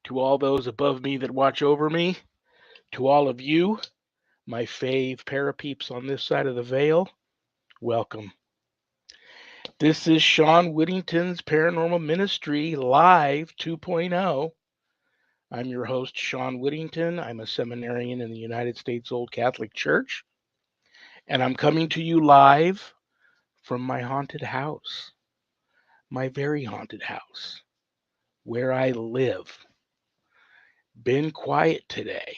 to all those above me that watch over me, to all of you, my fave parapeeps on this side of the veil, welcome. This is Shawn Whittington's Paranormal Ministry Live 2.0. I'm your host, Shawn Whittington. I'm a seminarian in the United States Old Catholic Church, and I'm coming to you live from my haunted house, my very haunted house, where I live. Been quiet today.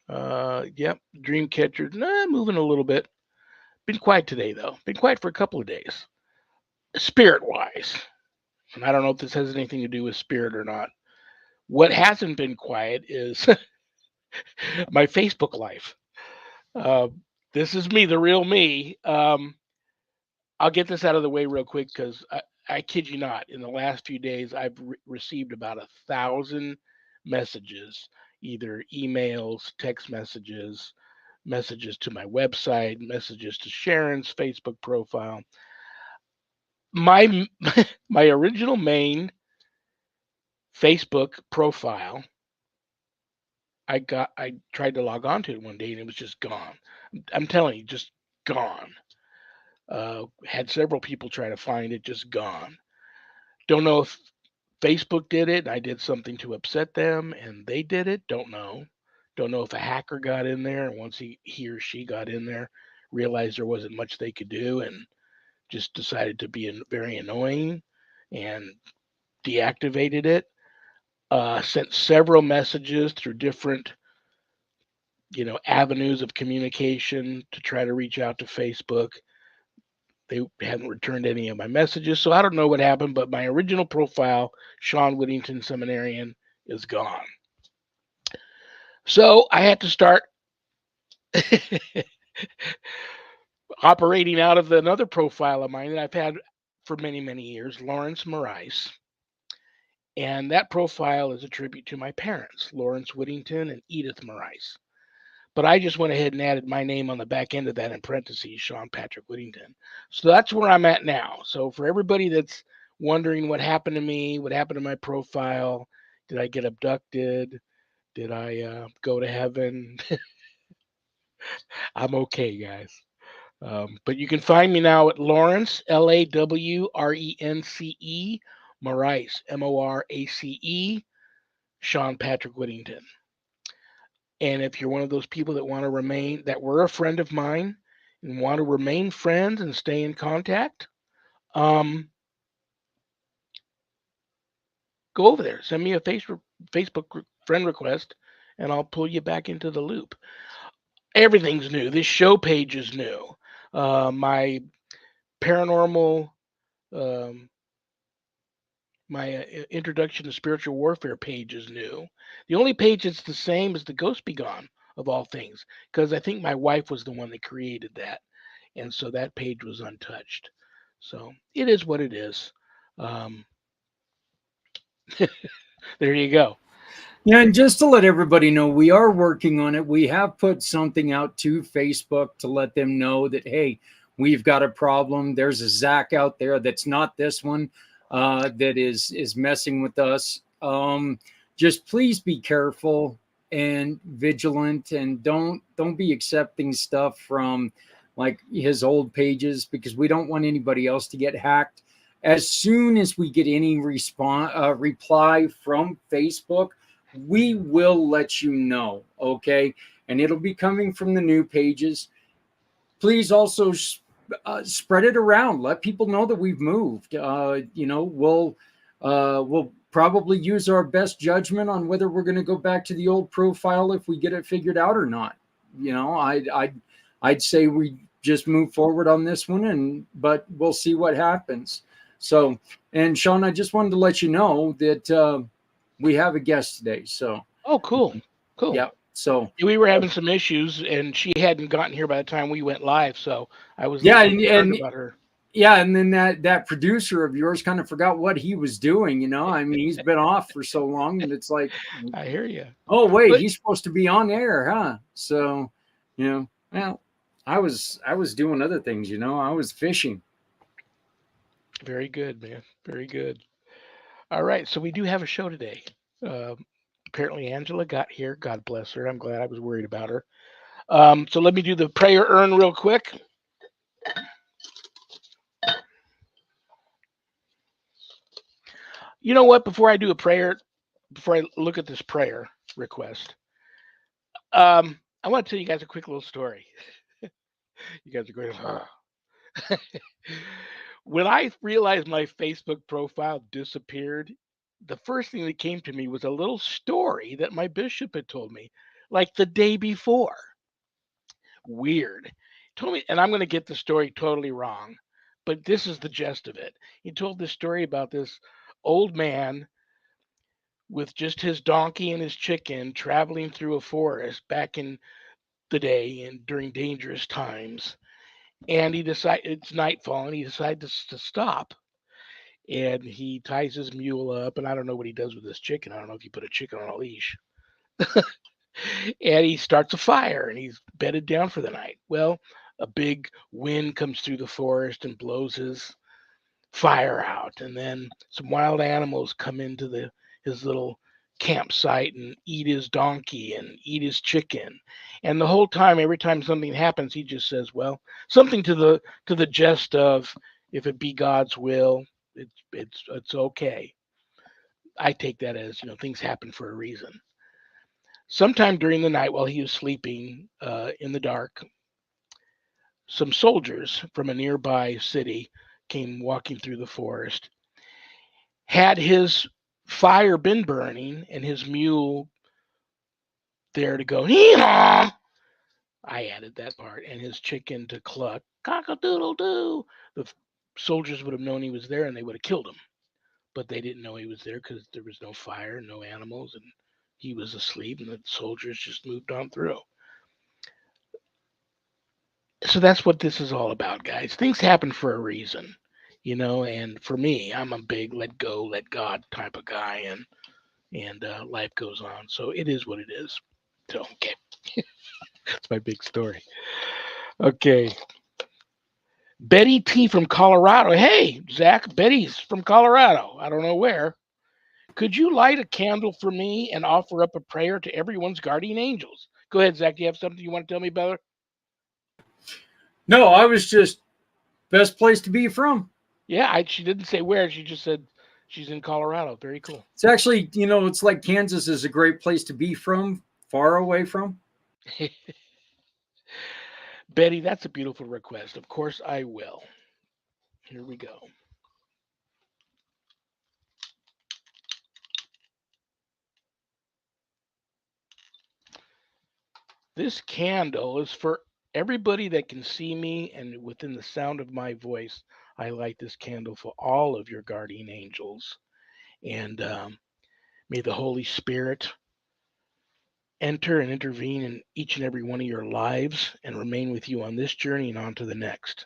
Yep, dream catcher, moving a little bit. Been quiet today, though. Been quiet for a couple of days, spirit wise. And I don't know if this has anything to do with spirit or not. What hasn't been quiet is my Facebook life. Uh, this is me, the real me. I'll get this out of the way real quick because I kid you not, in the last few days, I've received about 1,000 messages, either emails, text messages, messages to my website, messages to Sharon's Facebook profile. My my original main Facebook profile, I tried to log on to it one day and it was just gone. I'm telling you, just gone. Had several people try to find it, just gone. Don't know if Facebook did it and I did something to upset them and they did it. Don't know. Don't know if a hacker got in there and once he or she got in there, realized there wasn't much they could do and just decided to be very annoying and deactivated it. Sent several messages through different, avenues of communication to try to reach out to Facebook. They haven't returned any of my messages, so I don't know what happened. But my original profile, Shawn Whittington Seminarian, is gone. So I had to start operating out of another profile of mine that I've had for many, many years, Lawrence Morais. And that profile is a tribute to my parents, Lawrence Whittington and Edith Morais. But I just went ahead and added my name on the back end of that in parentheses, Shawn Patrick Whittington. So that's where I'm at now. So for everybody that's wondering what happened to me, what happened to my profile, did I get abducted? Did I go to heaven? I'm okay, guys. But you can find me now at Lawrence, Lawrence, Morace, Morace, Shawn Patrick Whittington. And if you're one of those people that want to that were a friend of mine and want to remain friends and stay in contact, um, go over there. Send me a Facebook friend request, and I'll pull you back into the loop. Everything's new. This show page is new. My paranormal, um, my introduction to spiritual warfare page is new. The only page that's the same is the Ghost Be Gone of all things, because I think my wife was the one that created that, and so that page was untouched. So it is what it is. Um, there you go. Yeah, and just to let everybody know, we are working on it. We have put something out to Facebook to let them know that, hey, we've got a problem. There's a Zach out there that's not this one that is messing with us. Just please be careful and vigilant, and don't be accepting stuff from like his old pages, because we don't want anybody else to get hacked. As soon as we get any reply from Facebook, we will let you know, okay? And it'll be coming from the new pages. Please also spread it around. Let people know that we've moved. We'll probably use our best judgment on whether we're going to go back to the old profile if we get it figured out or not. I'd say we just move forward on this one, but we'll see what happens. So, and Shawn, I just wanted to let you know that we have a guest today. So, Oh, cool, cool. yeah. So We were having some issues, and she hadn't gotten here by the time we went live, so I was a yeah, little concerned about her. yeah, and then that producer of yours kind of forgot what he was doing. I mean, he's been off for so long, and it's like, I hear you. oh wait, But he's supposed to be on air, huh? So, well, I was doing other things. I was fishing. very good, man. Very good. All right, so we do have a show today. apparently Angela got here. God bless her. I'm glad. I was worried about her. So let me do the prayer urn real quick. You know what? Before I do a prayer, before I look at this prayer request, I want to tell you guys a quick little story. You guys are going, when I realized my Facebook profile disappeared, the first thing that came to me was a little story that my bishop had told me, like the day before. Weird. Told me, and I'm going to get the story totally wrong, but this is the gist of it. He told this story about this old man with just his donkey and his chicken traveling through a forest back in the day and during dangerous times. And he decided it's nightfall, and he decided to stop. And he ties his mule up, and I don't know what he does with his chicken. I don't know if you put a chicken on a leash. And he starts a fire, and he's bedded down for the night. Well, a big wind comes through the forest and blows his fire out, and then some wild animals come into the his little campsite and eat his donkey and eat his chicken. And the whole time, every time something happens, he just says, well, something to the gist of, if it be God's will, it's okay. I take that as, things happen for a reason. Sometime during the night, while he was sleeping in the dark, some soldiers from a nearby city came walking through the forest. Had his fire been burning and his mule there to go, hee-haw, I added that part, and his chicken to cluck, cock-a-doodle-doo, the soldiers would have known he was there and they would have killed him. But they didn't know he was there because there was no fire, no animals, and he was asleep, and the soldiers just moved on through. So that's what this is all about, guys. Things happen for a reason, and for me, I'm a big let go, let God type of guy, and life goes on. So it is what it is. So, okay, that's my big story. Okay, Betty T from Colorado. Hey, Zach, Betty's from Colorado. I don't know where. Could you light a candle for me and offer up a prayer to everyone's guardian angels? Go ahead, Zach. Do you have something you want to tell me, brother? No, I was just best place to be from. Yeah, she didn't say where. She just said she's in Colorado. Very cool. It's actually, it's like Kansas is a great place to be from, far away from. Betty, that's a beautiful request. Of course I will. Here we go. This candle is for everybody that can see me and within the sound of my voice. I light this candle for all of your guardian angels. And may the Holy Spirit enter and intervene in each and every one of your lives and remain with you on this journey and on to the next.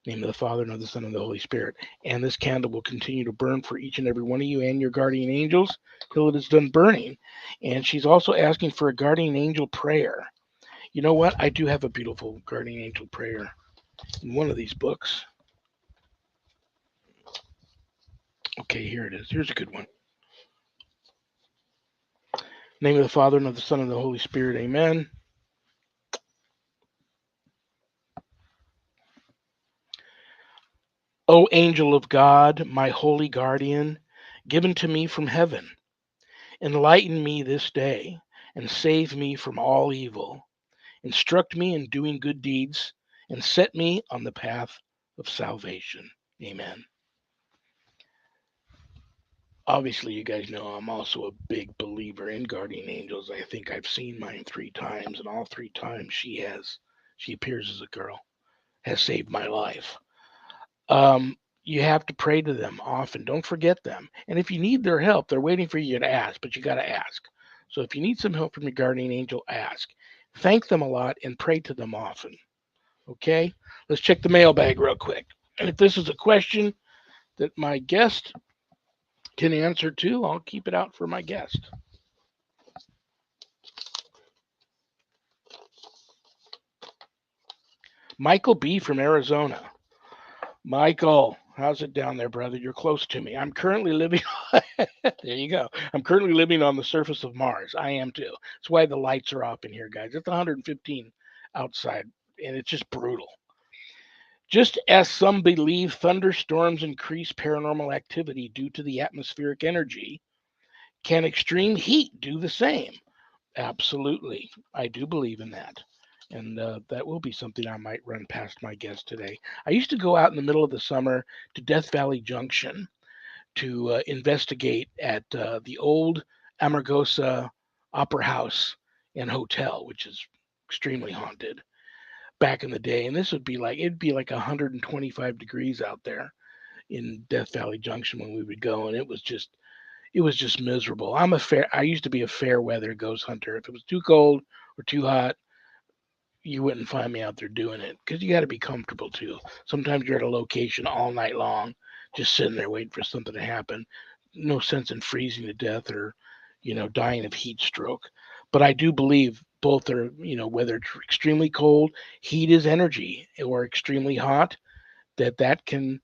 In the name of the Father, and of the Son, and of the Holy Spirit. And this candle will continue to burn for each and every one of you and your guardian angels till it is done burning. And she's also asking for a guardian angel prayer. You know what? I do have a beautiful guardian angel prayer in one of these books. Okay, here it is. Here's a good one. In the name of the Father, and of the Son, and of the Holy Spirit. Amen. O angel of God, my holy guardian, given to me from heaven, enlighten me this day and save me from all evil. Instruct me in doing good deeds and set me on the path of salvation. Amen. Obviously, you guys know I'm also a big believer in guardian angels. I think I've seen mine 3 times, and all 3 times she appears as a girl, has saved my life. You have to pray to them often. Don't forget them. And if you need their help, they're waiting for you to ask, but you got to ask. So if you need some help from your guardian angel, ask. Thank them a lot and pray to them often. Okay? Let's check the mailbag real quick. And if this is a question that my guest can answer too, I'll keep it out for my guest. Michael B. from Arizona. Michael, how's it down there, brother? You're close to me. I'm currently living There you go. I'm currently living on the surface of Mars. I am too. That's why the lights are off in here, guys. It's 115 outside, and it's just brutal. Just as some believe thunderstorms increase paranormal activity due to the atmospheric energy, can extreme heat do the same? Absolutely. I do believe in that. And that will be something I might run past my guest today. I used to go out in the middle of the summer to Death Valley Junction to investigate at the old Amargosa Opera House and Hotel, which is extremely haunted back in the day. And this would be like, it'd be like 125 degrees out there in Death Valley Junction when we would go. And it was just miserable. I used to be a fair weather ghost hunter. If it was too cold or too hot, you wouldn't find me out there doing it because you got to be comfortable too. Sometimes you're at a location all night long, just sitting there waiting for something to happen. No sense in freezing to death or, dying of heat stroke. But I do believe both are, whether it's extremely cold, heat is energy, or extremely hot, that can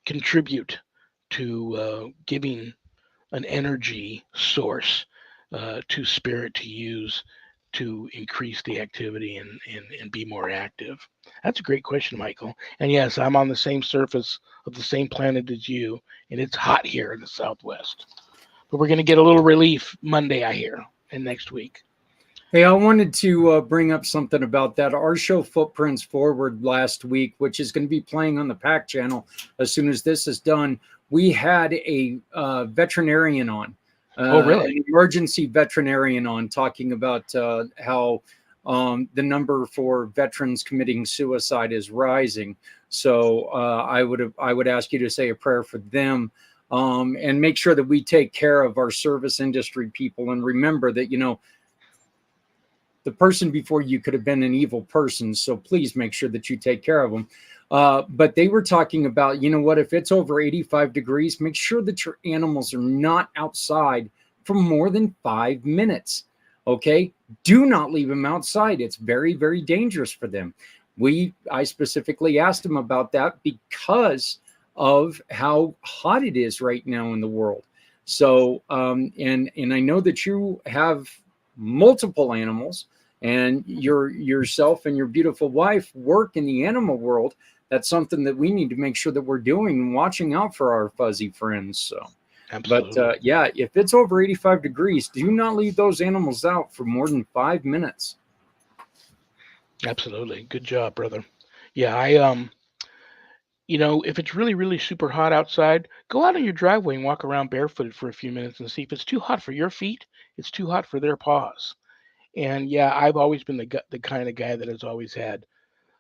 contribute to giving an energy source to spirit to use to increase the activity and be more active? That's a great question, Michael. And yes, I'm on the same surface of the same planet as you, and it's hot here in the Southwest. But we're going to get a little relief Monday, I hear, and next week. Hey, I wanted to bring up something about that. Our show Footprints Forward last week, which is going to be playing on the PAC channel as soon as this is done, we had a veterinarian on, Oh, really? an emergency veterinarian on, talking about how the number for veterans committing suicide is rising. So I would ask you to say a prayer for them. And make sure that we take care of our service industry people, and remember that, the person before you could have been an evil person. So please make sure that you take care of them. But they were talking about, what, if it's over 85 degrees, make sure that your animals are not outside for more than 5 minutes. Okay. Do not leave them outside. It's very, very dangerous for them. I specifically asked them about that because of how hot it is right now in the world. So, and I know that you have multiple animals, and yourself and your beautiful wife work in the animal world. That's something that we need to make sure that we're doing and watching out for our fuzzy friends. So, Absolutely. but yeah, if it's over 85 degrees, do not leave those animals out for more than 5 minutes. Absolutely. Good job, brother. Yeah, if it's really, really super hot outside, go out in your driveway and walk around barefooted for a few minutes and see if it's too hot for your feet, it's too hot for their paws. And yeah, I've always been the kind of guy that has always had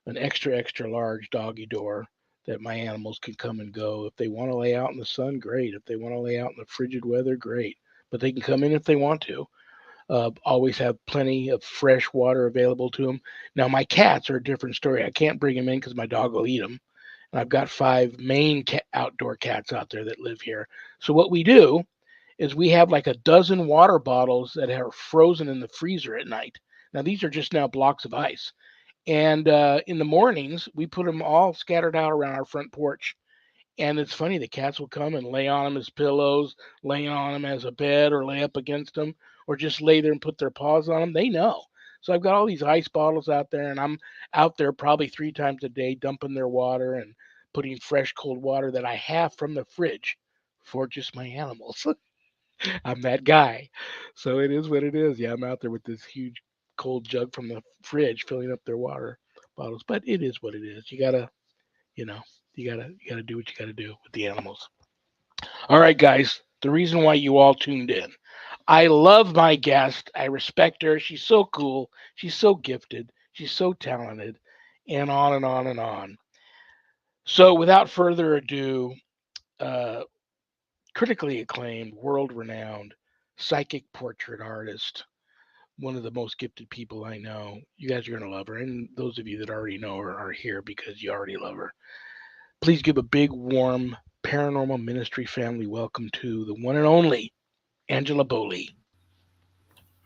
an extra, extra large doggy door that my animals can come and go. If they want to lay out in the sun, great. If they want to lay out in the frigid weather, great. But they can come in if they want to. Always have plenty of fresh water available to them. Now, my cats are a different story. I can't bring them in because my dog will eat them. And I've got 5 main outdoor cats out there that live here. So what we do is we have like a dozen water bottles that are frozen in the freezer at night. Now these are just now blocks of ice. And in the mornings, we put them all scattered out around our front porch. And it's funny, the cats will come and lay on them as pillows, lay on them as a bed, or lay up against them, or just lay there and put their paws on them. They know. So I've got all these ice bottles out there, and I'm out there probably 3 times a day dumping their water and putting fresh cold water that I have from the fridge for just my animals. I'm that guy. So it is what it is. Yeah, I'm out there with this huge cold jug from the fridge filling up their water bottles. But it is what it is. You know, you gotta do what you gotta do with the animals. All right, guys. The reason why you all tuned in. I love my guest. I respect her. She's so cool. She's so gifted. She's so talented. And on and on and on. So without further ado, uh, critically acclaimed, world renowned psychic portrait artist, one of the most gifted people I know. You guys are going to love her. And those of you that already know her are here because you already love her. Please give a big, warm paranormal ministry family welcome to the one and only Angela BOLEY.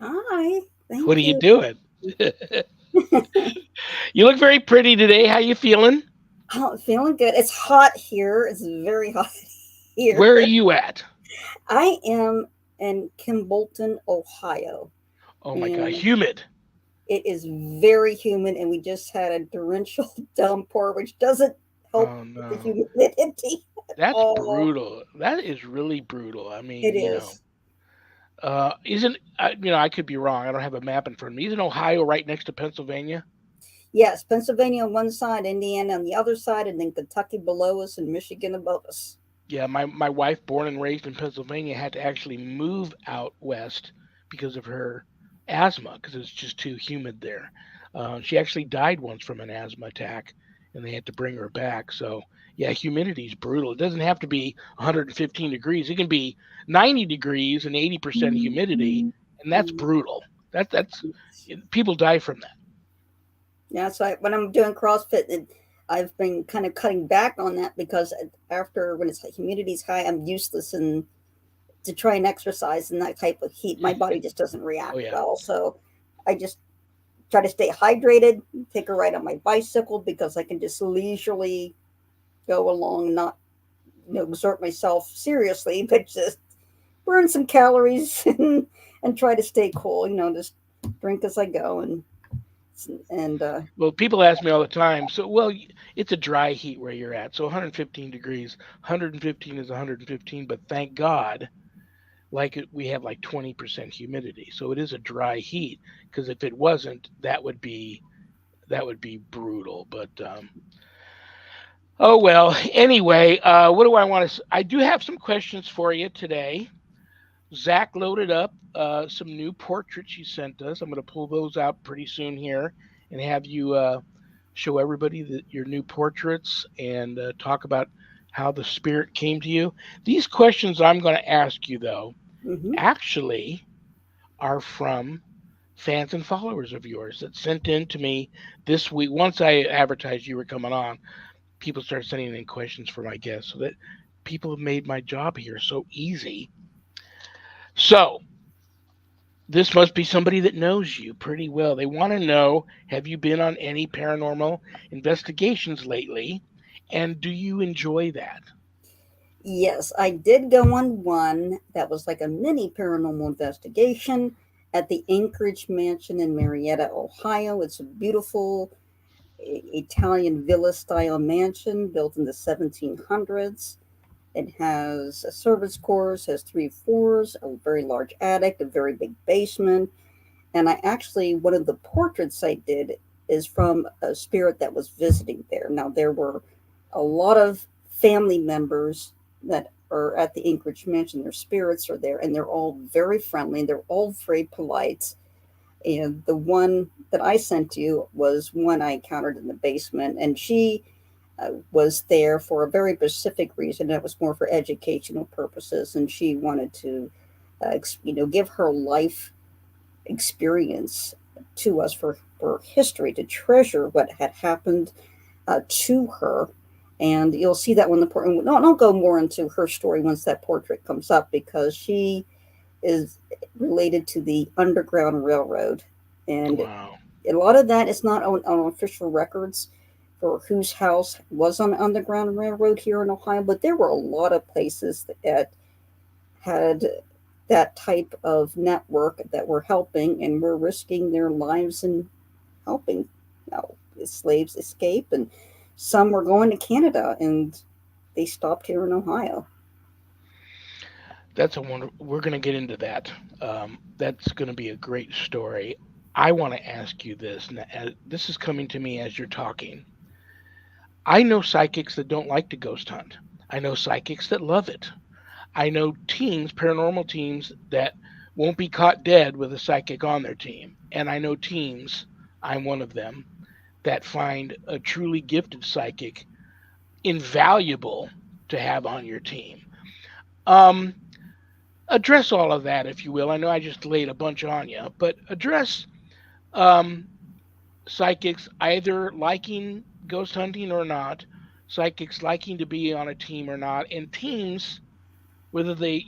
Hi, What thank are you you. doing? You look very pretty today. How you feeling? Oh, feeling good. It's hot here. It's very hot here. Where are you at? I am in Kimballton, Ohio, Oh my God, and humid. it is very humid, and we just had a torrential downpour, which doesn't help Oh with the no. humidity at That's all. brutal. That is really brutal. I It mean, is. isn't I could be wrong. I don't have a map in front of me. Isn't Ohio right next to Pennsylvania? Yes, Pennsylvania on one side, Indiana on the other side, and then Kentucky below us and Michigan above us. Yeah, my wife, born and raised in Pennsylvania, had to actually move out west because of her asthma because it's just too humid there. She actually died once from an asthma attack, and they had to bring her back. So yeah, humidity is brutal. It doesn't have to be 115 degrees. It can be 90 degrees and 80% humidity, and that's brutal. That's people die from that. Yeah, so when I'm doing CrossFit, I've been kind of cutting back on that because after when it's humidity's high, I'm useless and to try and exercise in that type of heat, my body just doesn't Oh react yeah. well. So I just try to stay hydrated, take a ride on my bicycle because I can just leisurely go along, not exert myself seriously, but just burn some calories and try to stay cool. Just drink as I go and Well, people ask me all the time. So, well, it's a dry heat where you're at. So 115 degrees, 115 is 115, but thank God, we have like 20% humidity. So it is a dry heat because if it wasn't, that would be brutal. But oh well. Anyway, what do I want to? I do have some questions for you today. Zach loaded up some new portraits he sent us. I'm going to pull those out pretty soon here and have you show everybody your new portraits and talk about how the spirit came to you. These questions I'm going to ask you, though, mm-hmm, actually are from fans and followers of yours that sent in to me this week. Once I advertised you were coming on, people started sending in questions for my guests so that people have made my job here so easy. So, this must be somebody that knows you pretty well. They want to know, have you been on any paranormal investigations lately? And do you enjoy that? yes, I did go on one that was like a mini paranormal investigation at the Anchorage Mansion in Marietta, Ohio. It's a beautiful Italian villa style mansion built in the 1700s. It has a service course, has three floors, a very large attic, a very big basement. And I actually, one of the portraits I did is from a spirit that was visiting there. Now, there were a lot of family members that are at the Anchorage Mansion. Their spirits are there, and they're all very friendly. They're all very polite. And the one that I sent you was one I encountered in the basement, and she was there for a very specific reason. That was more for educational purposes, and she wanted to, give her life experience to us for history to treasure what had happened to her. And you'll see that when the portrait. No, I'll go more into her story once that portrait comes up because she is related to the Underground Railroad, and Wow. a lot of that is not on official records for whose house was on the Underground Railroad here in Ohio, but there were a lot of places that had that type of network that were helping and were risking their lives and helping slaves escape, and some were going to Canada and they stopped here in Ohio. That's a wonder. We're going to get into that. That's going to be a great story. I want to ask you this. This is coming to me as you're talking. I know psychics that don't like to ghost hunt. I know psychics that love it. I know teams, paranormal teams, that won't be caught dead with a psychic on their team. And I know teams, I'm one of them, that find a truly gifted psychic invaluable to have on your team. Um, Address all of that, if you will. I know I just laid a bunch on you, but address um, psychics either liking ghost hunting or not, psychics liking to be on a team or not, and teams, whether the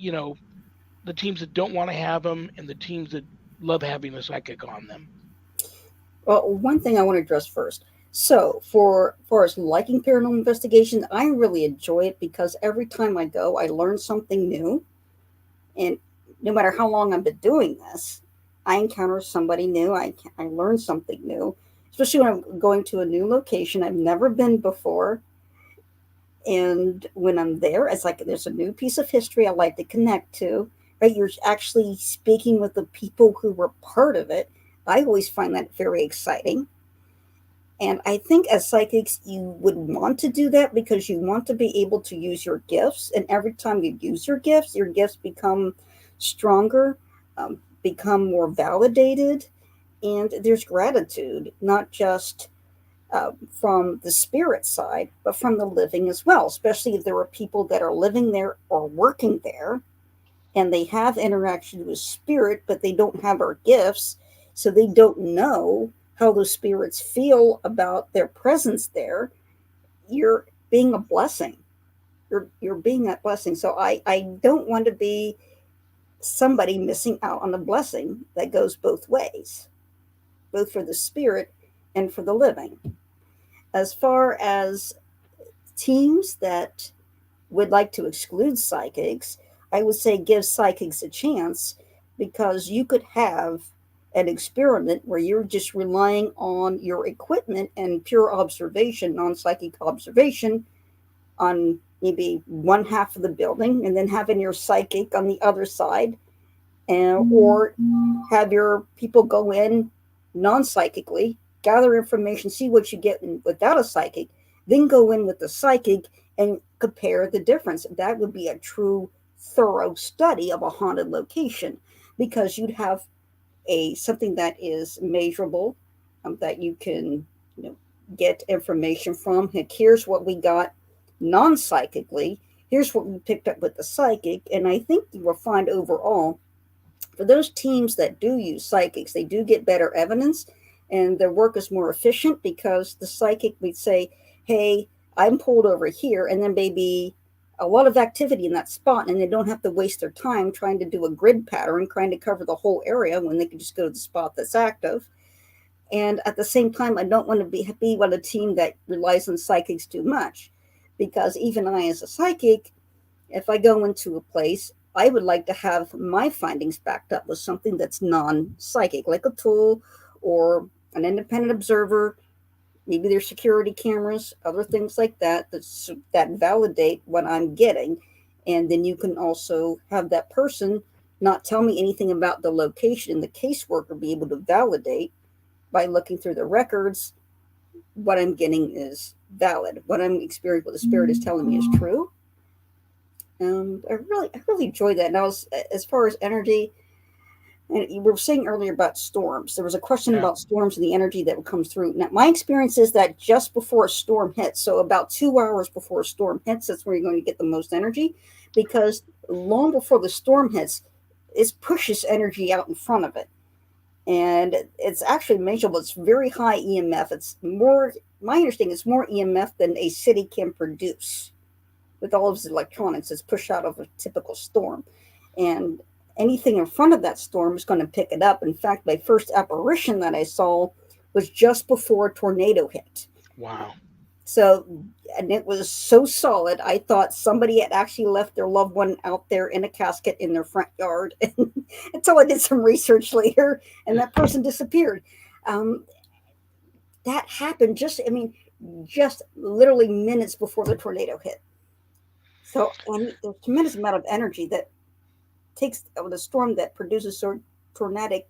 teams that don't want to have them and the teams that love having a psychic on them. Well, one thing I want to address first. So, for far as liking paranormal investigation, I really enjoy it because every time I go, I learn something new. And no matter how long I've been doing this, I encounter somebody new. I learn something new, especially when I'm going to a new location I've never been before. And when I'm there, it's like there's a new piece of history I like to connect to. Right, you're actually speaking with the people who were part of it. I always find that very exciting. And I think as psychics, you would want to do that because you want to be able to use your gifts. And every time you use your gifts become stronger, become more validated. And there's gratitude, not just from the spirit side, but from the living as well, especially if there are people that are living there or working there and they have interaction with spirit, but they don't have our gifts, so they don't know how those spirits feel about their presence there. You're being a blessing. You're being that blessing. So I don't want to be somebody missing out on a blessing that goes both ways, both for the spirit and for the living. As far as teams that would like to exclude psychics, I would say give psychics a chance because you could have an experiment where you're just relying on your equipment and pure observation, non psychic observation, on maybe one half of the building, and then having your psychic on the other side, and or have your people go in non-psychically, gather information, see what you get without a psychic, then go in with the psychic and compare the difference. That would be a true thorough study of a haunted location because you'd have a something that is measurable, that you can, you know, get information from. Here's what we got non-psychically, here's what we picked up with the psychic. And I think you will find overall, for those teams that do use psychics, they do get better evidence and their work is more efficient because the psychic would say, hey, I'm pulled over here, and then maybe a lot of activity in that spot, and they don't have to waste their time trying to do a grid pattern, trying to cover the whole area when they can just go to the spot that's active. And at the same time, I don't want to be one a team that relies on psychics too much, because even I, as a psychic, if I go into a place, I would like to have my findings backed up with something that's non psychic, like a tool or an independent observer. Maybe there's security cameras, other things like that that validate what I'm getting. And then you can also have that person not tell me anything about the location, and the caseworker be able to validate by looking through the records what I'm getting is valid. What I'm experiencing, what the spirit is telling me is true. I really enjoyed that. Now, as far as energy, and you were saying earlier about storms, there was a question Yeah. about storms and the energy that would come through. Now, my experience is that just before a storm hits, so about 2 hours before a storm hits, that's where you're going to get the most energy, because long before the storm hits, it pushes energy out in front of it, and it's actually measurable. It's very high EMF. It's more, my understanding, it's more EMF than a city can produce with all of its electronics. It's pushed out of a typical storm. And anything in front of that storm is going to pick it up. In fact, my first apparition that I saw was just before a tornado hit. Wow. So, and it was so solid, I thought somebody had actually left their loved one out there in a casket in their front yard. Until I did some research later, and that person disappeared. Um, that happened just, I mean, just literally minutes before the tornado hit. So, and there's a tremendous amount of energy that takes the storm that produces a tornadic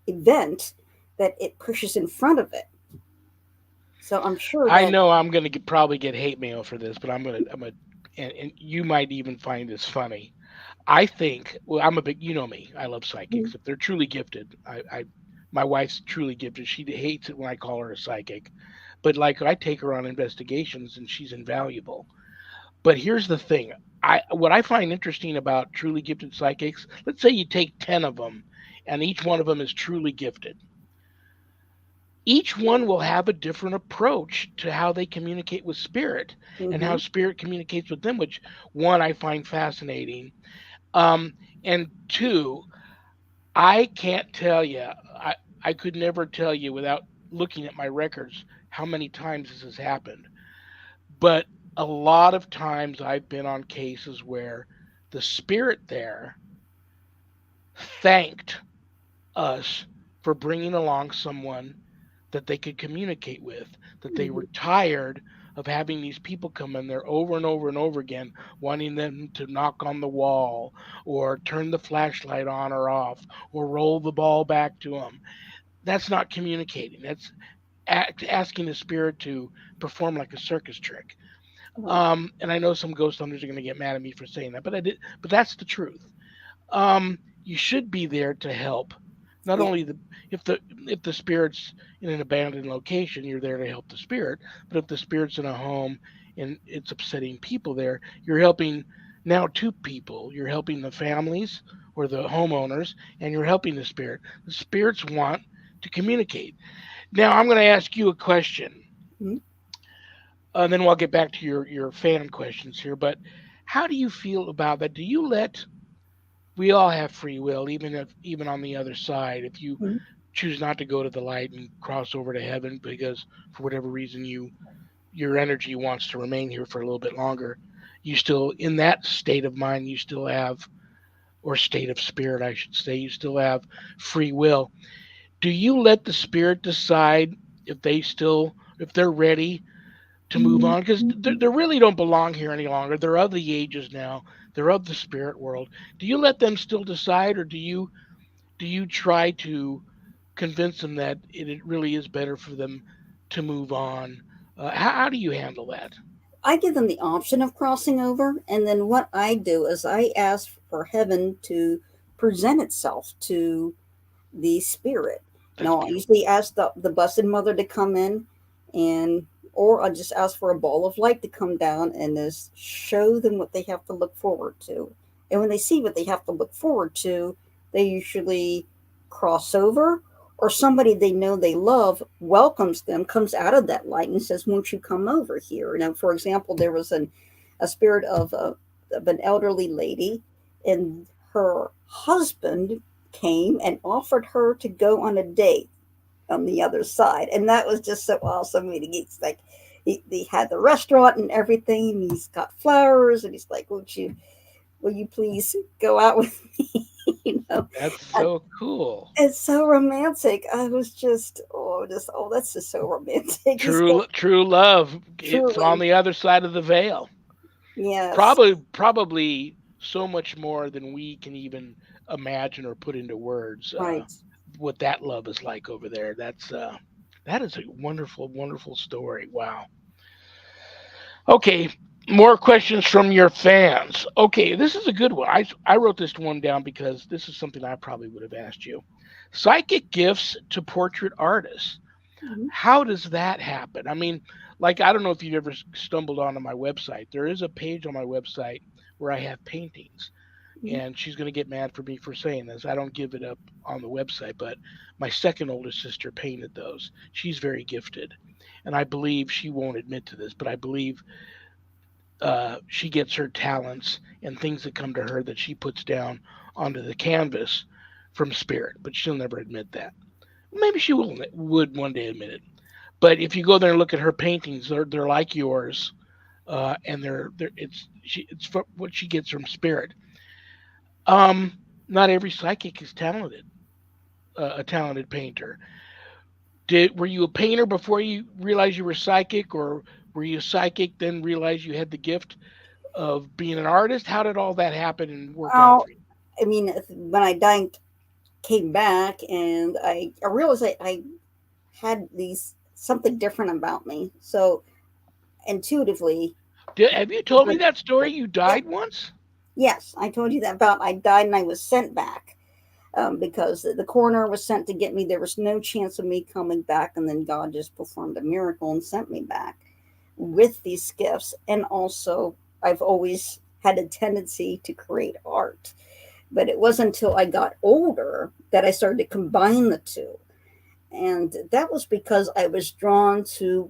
event that it pushes in front of it. So I'm sure I that. know I'm gonna probably get hate mail for this, but I'm gonna, and you might even find this funny. I think, well, I'm a big, you know me, I love Mhm. psychics. If they're truly gifted, my wife's truly gifted. She hates it when I call her a psychic, but like I take her on investigations and she's invaluable. But here's the thing. What I find interesting about truly gifted psychics, let's say you take 10 of them and each one of them is truly gifted. Each one will have a different approach to how they communicate with spirit and how Mhm. spirit communicates with them, which one I find fascinating. Um, and two, I can't tell you, I could never tell you without looking at my records how many times this has happened. But a lot of times I've been on cases where the spirit there thanked us for bringing along someone that they could communicate with, that they were Mhm. tired of having these people come in there over and over and over again, wanting them to knock on the wall or turn the flashlight on or off or roll the ball back to them. That's not communicating. That's asking the spirit to perform like a circus trick. Right. And I know some ghost hunters are going to get mad at me for saying that, but that's the truth. You should be there to help. Not Yeah. only if the if the spirit's in an abandoned location, you're there to help the spirit. But if the spirit's in a home and it's upsetting people there, you're helping now two people. You're helping the families or the homeowners, and you're helping the spirit. The spirits want to communicate. Now I'm going to ask you a question, Mhm. and then we'll get back to your fan questions here. But how do you feel about that? Do you let we all have free will, even on the other side. If you Mhm. choose not to go to the light and cross over to heaven because for whatever reason your energy wants to remain here for a little bit longer, you still in that state of mind you still have or state of spirit I should say, you still have free will. Do you let the spirit decide if they're ready to move on because they really don't belong here any longer. They're of the ages now. They're of the spirit world. Do you let them still decide, or do you try to convince them that it really is better for them to move on? How do you handle that? I give them the option of crossing over, and then what I do is I ask for heaven to present itself to the spirit. That's Now, I beautiful. usually ask the Blessed Mother to come in, and or I just ask for a ball of light to come down and just show them what they have to look forward to. And when they see what they have to look forward to, they usually cross over, or somebody they know they love welcomes them, comes out of that light and says, "Won't you come over here?" Now, for example, there was a spirit of an elderly lady, and her husband came and offered her to go on a date on the other side. And that was just so awesome. I mean, he's like, he had the restaurant and everything. And he's got flowers, and he's like, will you please go out with me? you know, That's and so cool. it's so romantic. I was just, that's just so romantic. He's got True love. It's on truly, the other side of the veil. yes, Probably so much more than we can even imagine or put into words. right. What that love is like over there. That is a wonderful, wonderful story. Wow. Okay, more questions from your fans. Okay, this is a good one. I wrote this one down because this is something I probably would have asked you. Psychic gifts to portrait artists. Mhm. How does that happen? I mean, like I don't know if you've ever stumbled onto my website. There is a page on my website where I have paintings, Mhm. and she's going to get mad for me for saying this. I don't give it up on the website, but my second oldest sister painted those. She's very gifted, and I believe she won't admit to this, but I believe she gets her talents and things that come to her that she puts down onto the canvas from spirit, but she'll never admit that. Maybe she would one day admit it. But if you go there and look at her paintings, they're like yours, and it's what she gets from spirit. Um, Not every psychic is talented, a talented painter. Were you a painter before you realized you were psychic, or were you psychic then realized you had the gift of being an artist? How did all that happen and work out Oh, for you? I mean, when I died, came back, and I realized I had these something different about me. So intuitively, Have you told me but that story? You yeah, died once? yes, I told you that about I died and I was sent back because the coroner was sent to get me. There was no chance of me coming back, and then God just performed a miracle and sent me back with these gifts. And also, I've always had a tendency to create art, but it wasn't until I got older that I started to combine the two. And that was because I was drawn to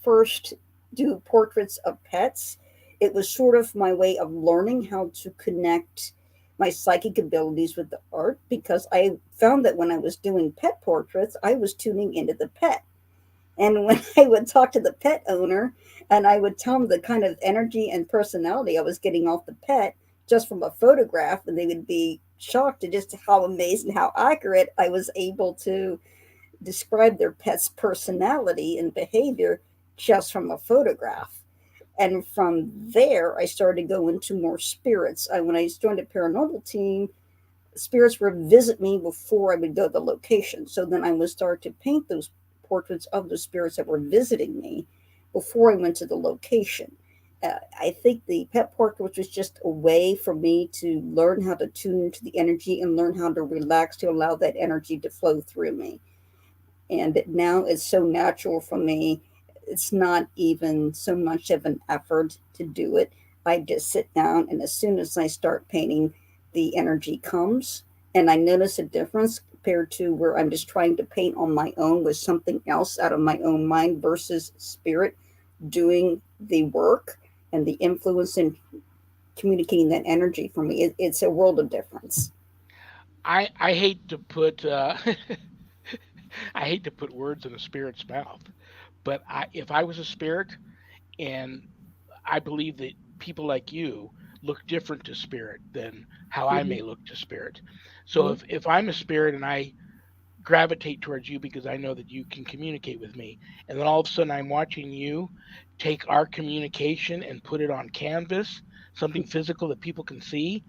first do portraits of pets. It was sort of my way of learning how to connect my psychic abilities with the art, because I found that when I was doing pet portraits, I was tuning into the pet. And when I would talk to the pet owner and I would tell them the kind of energy and personality I was getting off the pet just from a photograph, and they would be shocked at just how amazed and how accurate I was able to describe their pet's personality and behavior just from a photograph. And from there, I started to go into more spirits. When I joined a paranormal team, spirits would visit me before I would go to the location. So then I would start to paint those portraits of the spirits that were visiting me before I went to the location. I think the pet portrait was just a way for me to learn how to tune into the energy and learn how to relax to allow that energy to flow through me. And now it's so natural for me. It's not even so much of an effort to do it. I just sit down, and as soon as I start painting, the energy comes. And I notice a difference compared to where I'm just trying to paint on my own with something else out of my own mind versus spirit doing the work and the influence in communicating that energy for me. It's a world of difference. I hate to put I hate to put words in a spirit's mouth, but if I was a spirit, and I believe that people like you look different to spirit than how I Mm-hmm. may look to spirit. So if I'm a spirit and I gravitate towards you because I know that you can communicate with me, and then all of a sudden I'm watching you take our communication and put it on canvas, something physical that people can see,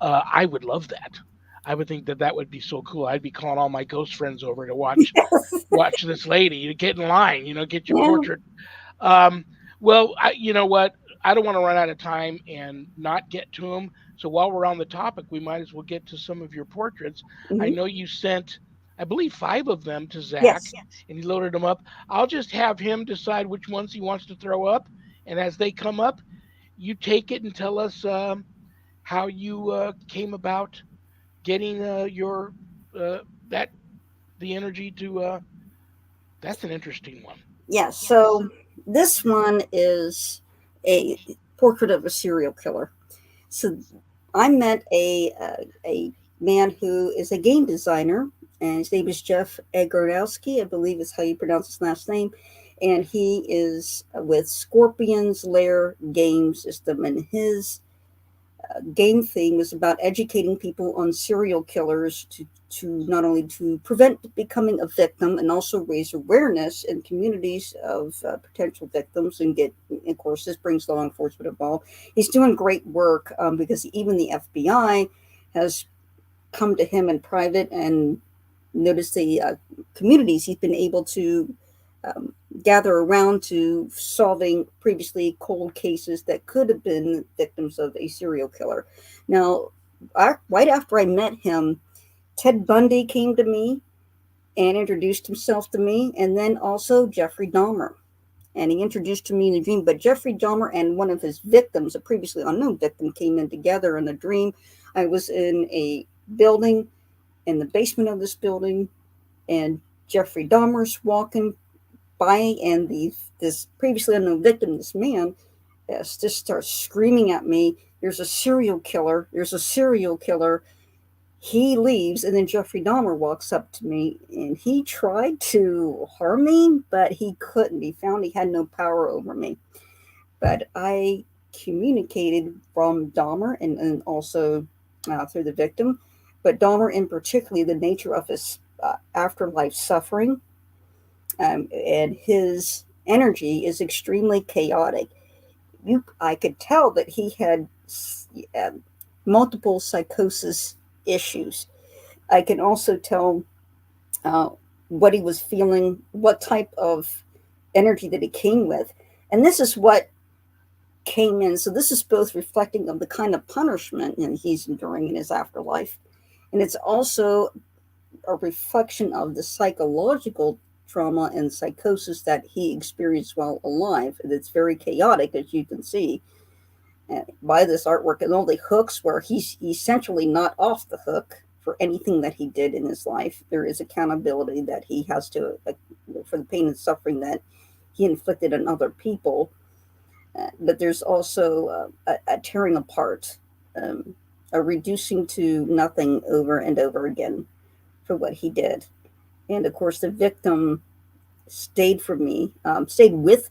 I would love that. I would think that that would be so cool. I'd be calling all my ghost friends over to watch this lady. You get in line, get your Yeah. portrait. Um, well, you know what? I don't want to run out of time and not get to them. So while we're on the topic, we might as well get to some of your portraits. I Hmm. know you sent, I believe, 5 of them to Zach, Yes. and he loaded them up. I'll just have him decide which ones he wants to throw up, and as they come up, you take it and tell us how you came about getting your uh, that the energy to. That's an interesting one. Yes. So this one is a portrait of a serial killer. So I met a man who is a game designer, and his name is Jeff Egorowski, I believe is how you pronounce his last name. And he is with Scorpion's Lair game system, and his game thing was about educating people on serial killers to not only to prevent becoming a victim and also raise awareness in communities of potential victims and get, of course, this brings law enforcement involved. He's doing great work because even the FBI has come to him in private and noticed the communities he's been able to um, gather around to solving previously cold cases that could have been victims of a serial killer. Now, right after I met him, Ted Bundy came to me and introduced himself to me, and then also Jeffrey Dahmer. And he introduced to me in a dream, but Jeffrey Dahmer and one of his victims, a previously unknown victim, came in together in a dream. I was in a building, in the basement of this building, and Jeffrey Dahmer's walking by, and this previously unknown victim, this man, just starts screaming at me, "There's a serial killer! There's a serial killer!" He leaves, and then Jeffrey Dahmer walks up to me, and he tried to harm me, but he couldn't. He found he had no power over me. But I communicated from Dahmer and also through the victim, but Dahmer in particular, the nature of his afterlife suffering, and his energy is extremely chaotic. I could tell that he had um, multiple psychosis issues. I can also tell uh, what he was feeling, what type of energy that he came with. And this is what came in. So this is both reflecting of the kind of punishment he's enduring in his afterlife. And it's also a reflection of the psychological trauma and psychosis that he experienced while alive. And it's very chaotic, as you can see by this artwork, and all the hooks where he's essentially not off the hook for anything that he did in his life. There is accountability that he has to, for the pain and suffering that he inflicted on other people. But there's also a tearing apart, um, a reducing to nothing over and over again for what he did. And of course, the victim stayed with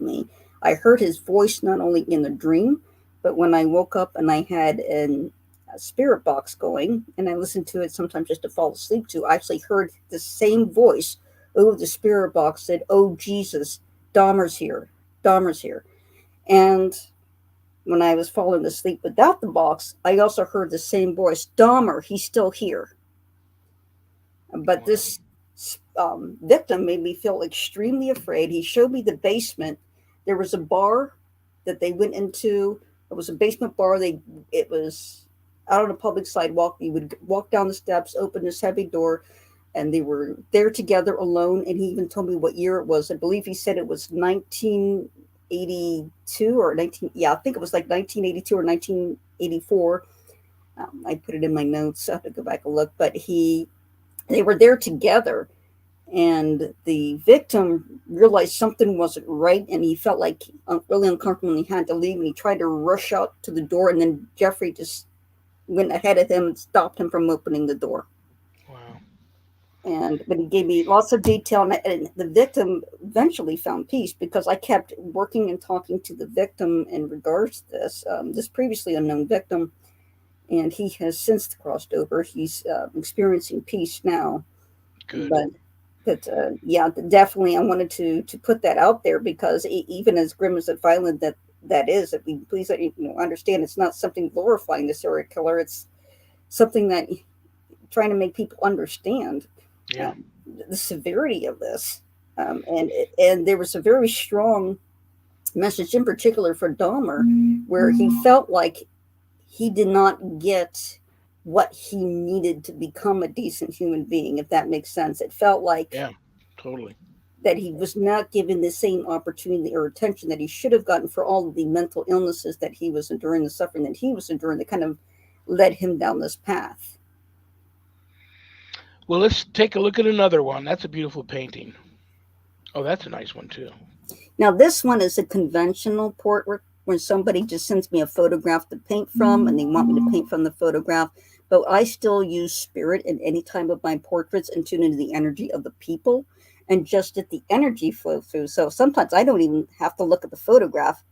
me. I heard his voice not only in the dream, but when I woke up and I had spirit box going, and I listen to it sometimes just to fall asleep to. I actually heard the same voice over the spirit box said, "Oh Jesus, Dahmer's here, Dahmer's here." And when I was falling asleep without the box, I also heard the same voice, "Dahmer, he's still here." But Wow. this victim made me feel extremely afraid. He showed me the basement. There was a bar that they went into. It was a basement bar. It was out on a public sidewalk. You would walk down the steps, open this heavy door, and they were there together alone. And he even told me what year it was. I believe he said it was 1982 or 19. Yeah, I think it was like 1982 or 1984. I put it in my notes. I have to go back and look. But they were there together, and the victim realized something wasn't right, and he felt like really uncomfortable, and he had to leave, and he tried to rush out to the door, and then Jeffrey just went ahead of him and stopped him from opening the door. Wow. But he gave me lots of detail, and the victim eventually found peace because I kept working and talking to the victim in regards to this previously unknown victim, and he has since crossed over. He's experiencing peace now. Good. But yeah, definitely, I wanted to put that out there because even as grim as and violent that is, that we please understand it's not something glorifying the serial killer. It's something that trying to make people understand Yeah. um, the severity of this. And there was a very strong message in particular for Dahmer, where he felt like he did not get what he needed to become a decent human being, if that makes sense. It felt like Yeah. Totally. that he was not given the same opportunity or attention that he should have gotten for all of the mental illnesses that he was enduring, the suffering that he was enduring, that kind of led him down this path. Well, let's take a look at another one. That's a beautiful painting. Oh, that's a nice one too. Now, this one is a conventional portrait when somebody just sends me a photograph to paint from and they want me to paint from the photograph. But I still use spirit in any time of my portraits and tune into the energy of the people and just let the energy flow through. So sometimes I don't even have to look at the photograph.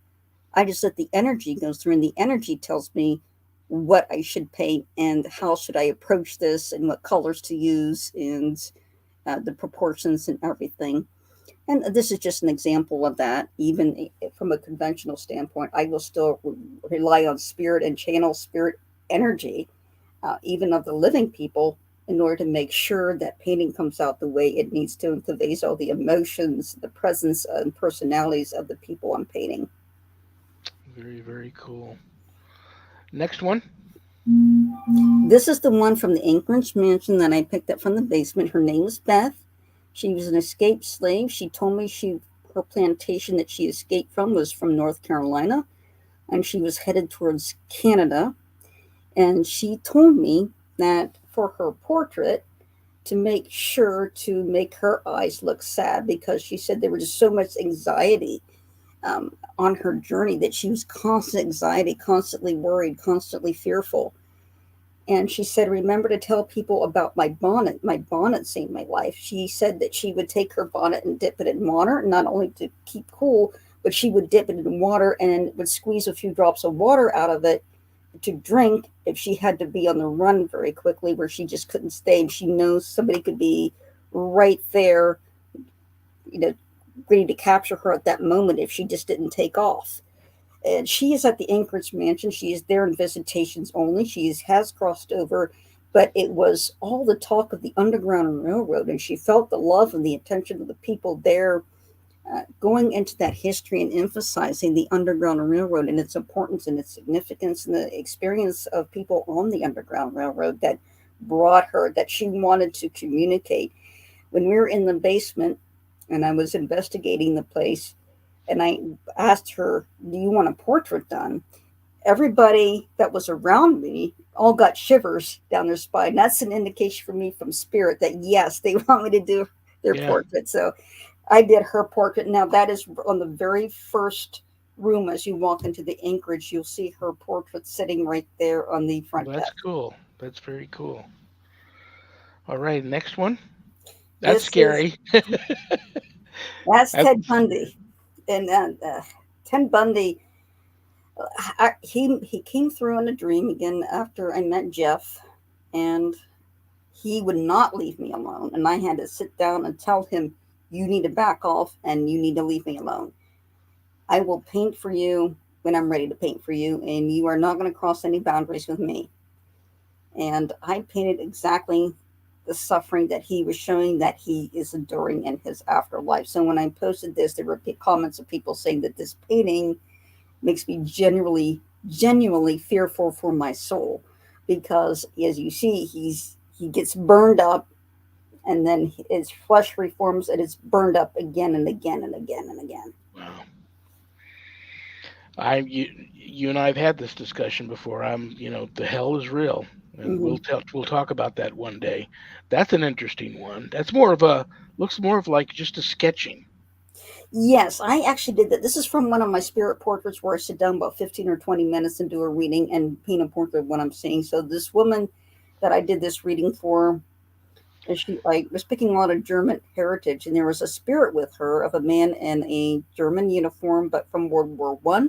I just let the energy go through, and the energy tells me what I should paint and how should I approach this and what colors to use and the proportions and everything. And this is just an example of that. Even from a conventional standpoint, I will still rely on spirit and channel spirit energy, even of the living people, in order to make sure that painting comes out the way it needs to and conveys all the emotions, the presence, and personalities of the people I'm painting. Very, very cool. Next one. This is the one from the Anchorage mansion that I picked up from the basement. Her name is Beth. She was an escaped slave. She told me her plantation that she escaped from was from North Carolina, and she was headed towards Canada. And she told me that for her portrait, to make sure to make her eyes look sad, because she said there was just so much anxiety on her journey, that she was constant anxiety, constantly worried, constantly fearful. And she said, remember to tell people about my bonnet. My bonnet saved my life. She said that she would take her bonnet and dip it in water, not only to keep cool, but she would dip it in water and would squeeze a few drops of water out of it to drink if she had to be on the run very quickly, where she just couldn't stay. And she knows somebody could be right there, you know, ready to capture her at that moment if she just didn't take off. And she is at the Anchorage mansion. She is there in visitations only. Has crossed over, but it was all the talk of the Underground Railroad, and she felt the love and the attention of the people there, going into that history and emphasizing the Underground Railroad and its importance and its significance and the experience of people on the Underground Railroad that brought her, that she wanted to communicate. When we were in the basement and I was investigating the place, and I asked her, do you want a portrait done? Everybody that was around me all got shivers down their spine. That's an indication for me from spirit that yes, they want me to do their Yeah. portrait. So I did her portrait. Now that is on the very first room as you walk into the Anchorage. You'll see her portrait sitting right there on the Well, front that's desk. cool. That's very cool. All right, next one. That's This is scary. that's That's Ted Bundy, and Ted Bundy. He came through in a dream again after I met Jeff, and he would not leave me alone. And I had to sit down and tell him, "You need to back off, and you need to leave me alone. I will paint for you when I'm ready to paint for you, and you are not going to cross any boundaries with me." And I painted exactly the suffering that he was showing that he is enduring in his afterlife. So when I posted this, there were comments of people saying that this painting makes me genuinely fearful for my soul, because as you see, he gets burned up, and then his flesh reforms and it's burned up again and again and again and again. Wow. You and I have had this discussion before. The hell is real, and Hmm. we'll talk about that one day. That's an interesting one. That's more of a looks more of like just a sketching. Yes, I actually did that. This is from one of my spirit portraits where I sit down about 15 or 20 minutes and do a reading and paint a portrait of what I'm seeing. So this woman that I did this reading for, and she like was picking a lot of German heritage, and there was a spirit with her of a man in a German uniform, but from World War I,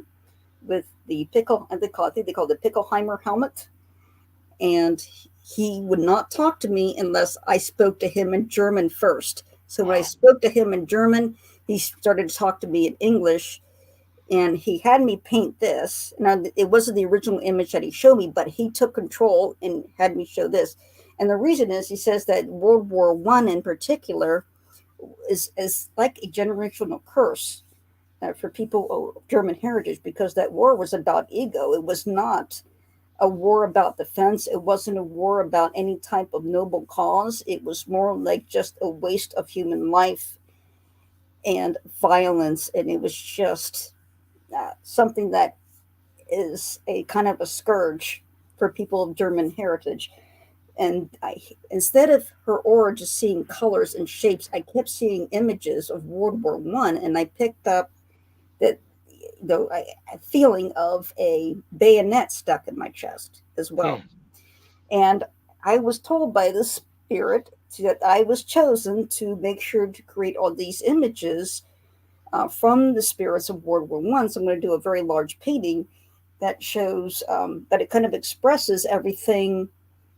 with the pickle, and I think they called it Pickelheimer helmet, and he would not talk to me unless I spoke to him in German first. So when I Wow. spoke to him in German, he started to talk to me in English, and he had me paint this. Now, it wasn't the original image that he showed me, but he took control and had me show this. And the reason is he says that World War I in particular is like a generational curse for people of German heritage, because that war was about ego. It was not a war about defense. It wasn't a war about any type of noble cause. It was more like just a waste of human life and violence. And it was just something that is a kind of a scourge for people of German heritage. And instead of her aura just seeing colors and shapes, I kept seeing images of World War I, and I picked up that a feeling of a bayonet stuck in my chest as Hmm. well. And I was told by the spirit that I was chosen to make sure to create all these images from the spirits of World War I. So I'm going to do a very large painting that shows that it kind of expresses everything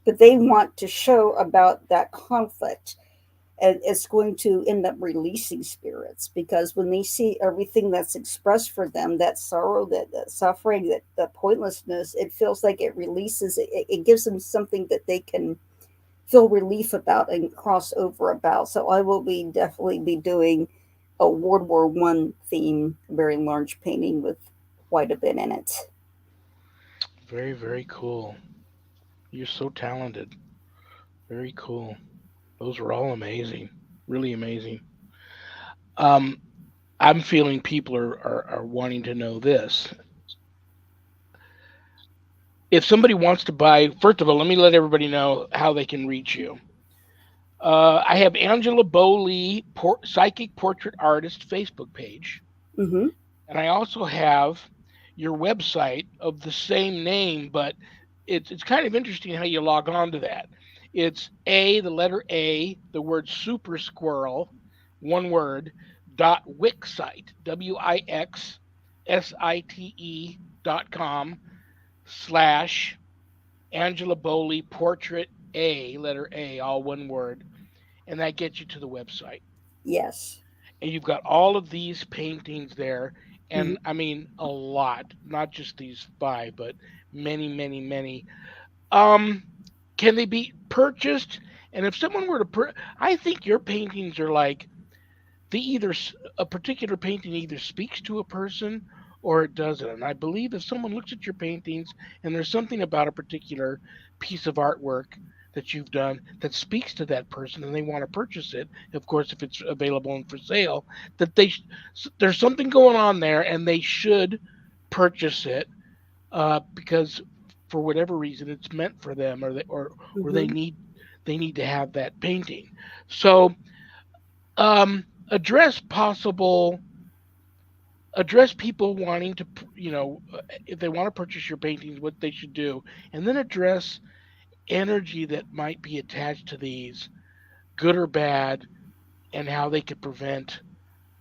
that they want to show about that conflict. And it's going to end up releasing spirits, because when they see everything that's expressed for them, that sorrow, that suffering, that pointlessness, it feels like it releases it gives them something that they can feel relief about and cross over about. So I will be definitely be doing a World War I theme, very large painting with quite a bit in it. Very, very cool. You're so talented. Very cool. Those were all amazing. Really amazing. Um, I'm feeling people are wanting to know this. If somebody wants to buy, first of all, let me let everybody know how they can reach you. I have Angela BOLEY, Psychic Portrait Artist Facebook page. Mm-hmm. And I also have your website of the same name, but it's kind of interesting how you log on to that. It's the letter A, the word super squirrel, one word, dot wixsite, WIXSITE.com/. Angela Bowley portrait letter A, all one word, and that gets you to the website. Yes. And you've got all of these paintings there, Mm-hmm. and I mean a lot, not just these five, but many, many, many. Um, can they be purchased? And if someone were to I think your paintings are like they either a particular painting either speaks to a person or it doesn't. And I believe if someone looks at your paintings and there's something about a particular piece of artwork that you've done that speaks to that person and they want to purchase it, of course, if it's available and for sale, that there's something going on there and they should purchase it because for whatever reason it's meant for them or Mm-hmm. they need to have that painting. So address possible address people wanting to if they want to purchase your paintings what they should do, and then address energy that might be attached to these, good or bad, and how they could prevent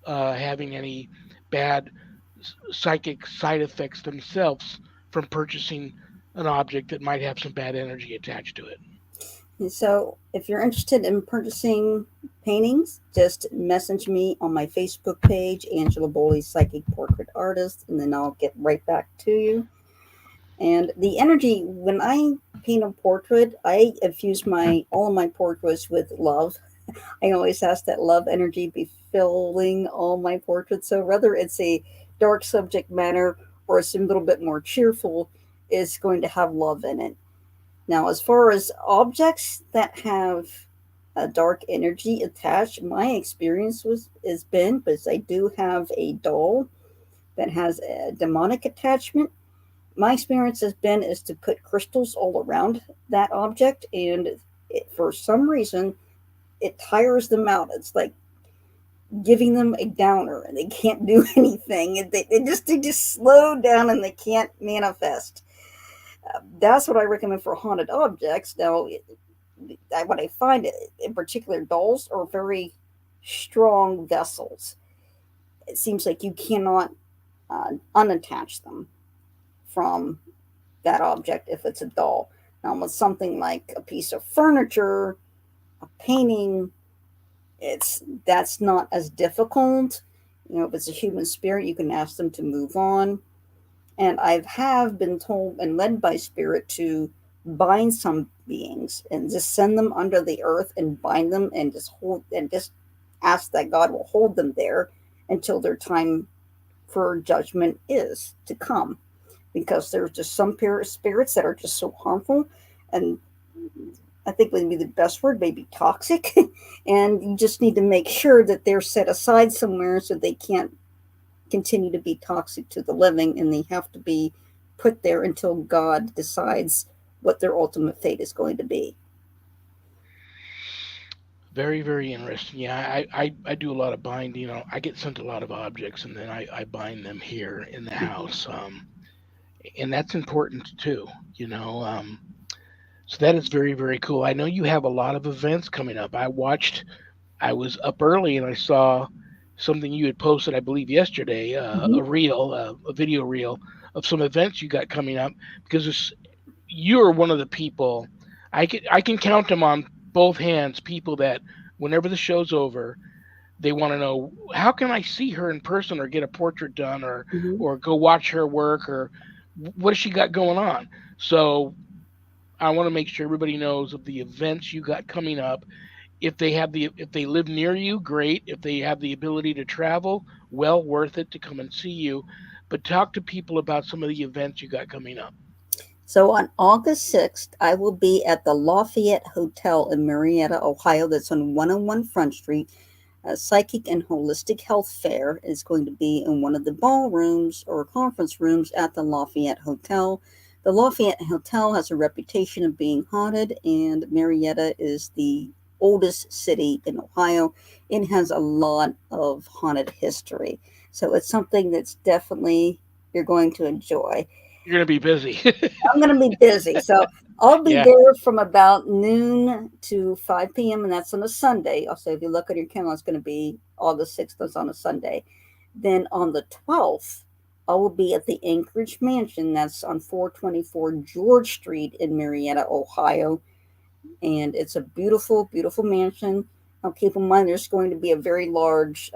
having any bad psychic side effects themselves from purchasing an object that might have some bad energy attached to it. And so, if you're interested in purchasing paintings, just message me on my Facebook page, Angela BOLEY, Psychic Portrait Artist, and then I'll get right back to you. And the energy, when I paint a portrait, I infuse my all of my portraits with love. I always ask that love energy be filling all my portraits. So whether it's a dark subject matter or it's a little bit more cheerful, it's going to have love in it. Now, as far as objects that have a dark energy attached, my experience was has been, because I do have a doll that has a demonic attachment. My experience has been is to put crystals all around that object, and for some reason it tires them out. It's like giving them a downer, and they can't do anything. They just slow down and they can't manifest. That's what I recommend for haunted objects. Now, what I find in particular, dolls are very strong vessels. It seems like you cannot unattach them from that object if it's a doll. Now, with something like a piece of furniture, a painting, that's not as difficult. If it's a human spirit, you can ask them to move on. And I have been told and led by spirit to bind some beings and just send them under the earth and bind them and just ask that God will hold them there until their time for judgment is to come. Because there's just some spirits that are just so harmful, and I think would be the best word, maybe toxic. And you just need to make sure that they're set aside somewhere so they can't continue to be toxic to the living, and they have to be put there until God decides what their ultimate fate is going to be. Very, very interesting. Yeah, I do a lot of binding. I get sent a lot of objects, and then I bind them here in the house. And that's important too. You know, so that is very, very cool. I know you have a lot of events coming up. I was up early and I saw something you had posted, I believe, yesterday, Mm-hmm. a video reel of some events you got coming up. Because you're one of the people I can count them on both hands. People that whenever the show's over, they want to know how can I see her in person or get a portrait done Mm-hmm. or go watch her work or what has she got going on. So I want to make sure everybody knows of the events you got coming up. If they live near you, great. If they have the ability to travel, well worth it to come and see you. But talk to people about some of the events you got coming up. So on August 6th, I will be at the Lafayette Hotel in Marietta, Ohio. That's on 101 Front Street. A psychic and holistic health fair is going to be in one of the ballrooms or conference rooms at the Lafayette Hotel. The Lafayette Hotel has a reputation of being haunted, and Marietta is the oldest city in Ohio. It has a lot of haunted history. So it's something that's definitely you're going to enjoy. You're going to be busy. I'm going to be busy. So I'll be Yeah. there from about noon to 5 p.m., and that's on a Sunday. Also, if you look at your calendar, it's going to be August 6th. That's on a Sunday. Then on the 12th, I will be at the Anchorage Mansion. That's on 424 George Street in Marietta, Ohio. And it's a beautiful, beautiful mansion. Now, keep in mind, there's going to be a very large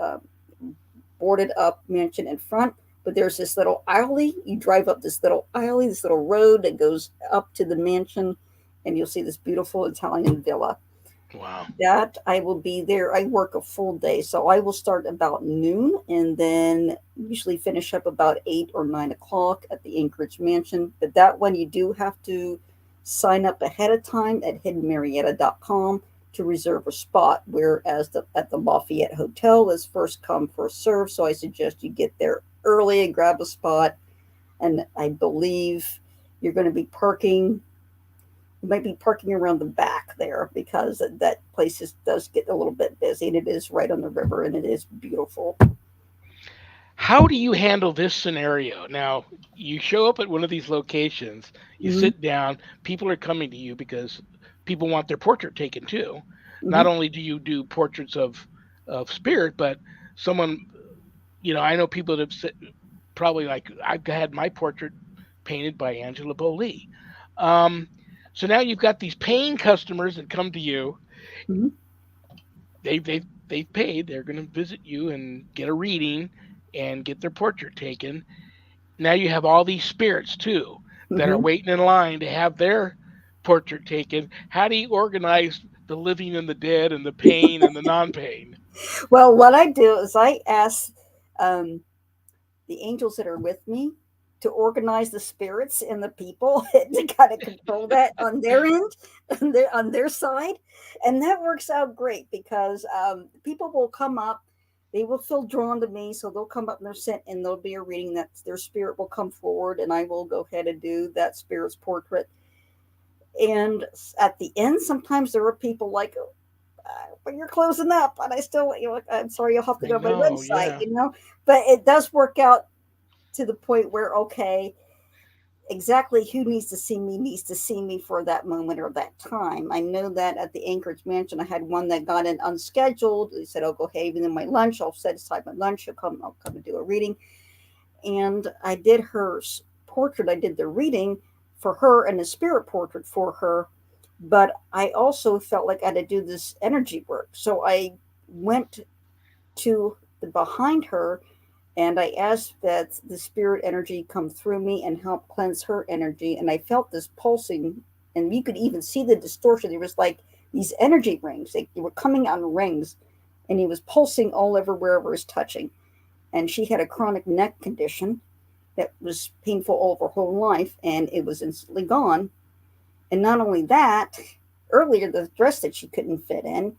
boarded up mansion in front, but there's this little alley. You drive up this little alley, this little road that goes up to the mansion, and you'll see this beautiful Italian villa. Wow. That I will be there. I work a full day, so I will start about noon and then usually finish up about 8 or 9 o'clock at the Anchorage Mansion. But that one you do have to sign up ahead of time at hiddenmarietta.com to reserve a spot, whereas at the Lafayette Hotel is first come, first serve. So I suggest you get there early and grab a spot. And I believe you're going to be parking. You might be parking around the back there because that place does get a little bit busy, and it is right on the river, and it is beautiful. How do you handle this scenario? Now, you show up at one of these locations, you Mm-hmm. sit down, people are coming to you because people want their portrait taken too. Mm-hmm. Not only do you do portraits of spirit, but someone, I know people that have probably like I've had my portrait painted by Angela BOLEY. Um, so now you've got these paying customers that come to you. Mhm. They've paid. They're going to visit you and get a reading and get their portrait taken. Now you have all these spirits too that are Mhm. waiting in line to have their portrait taken. How do you organize the living and the dead and the pain and the non-pain? Well, what I do is I ask um, the angels that are with me to organize the spirits and the people to kind of control that on their end, on their side, and that works out great because people will come up. They will feel drawn to me, so they'll come up and they're sent, and there'll be a reading that their spirit will come forward, and I will go ahead and do that spirit's portrait. And at the end, sometimes there are people like, but you're closing up, and I still, I'm sorry, you'll have to I go to my know, website, yeah. But it does work out to the point where, okay, exactly who needs to see me for that moment or that time. I know that at the Anchorage Mansion, I had one that got in unscheduled. They said, "Oh, go ahead, even in my lunch, I'll set aside my lunch. I'll come and do a reading." And I did her portrait. I did the reading for her and the spirit portrait for her, but I also felt like I had to do this energy work. So I went to the behind her and I asked that the spirit energy come through me and help cleanse her energy. And I felt this pulsing, and you could even see the distortion. There was like these energy rings, they were coming out in rings, and he was pulsing all over wherever he was touching. And she had a chronic neck condition that was painful all of her whole life, and it was instantly gone. And not only that, earlier the dress that she couldn't fit in,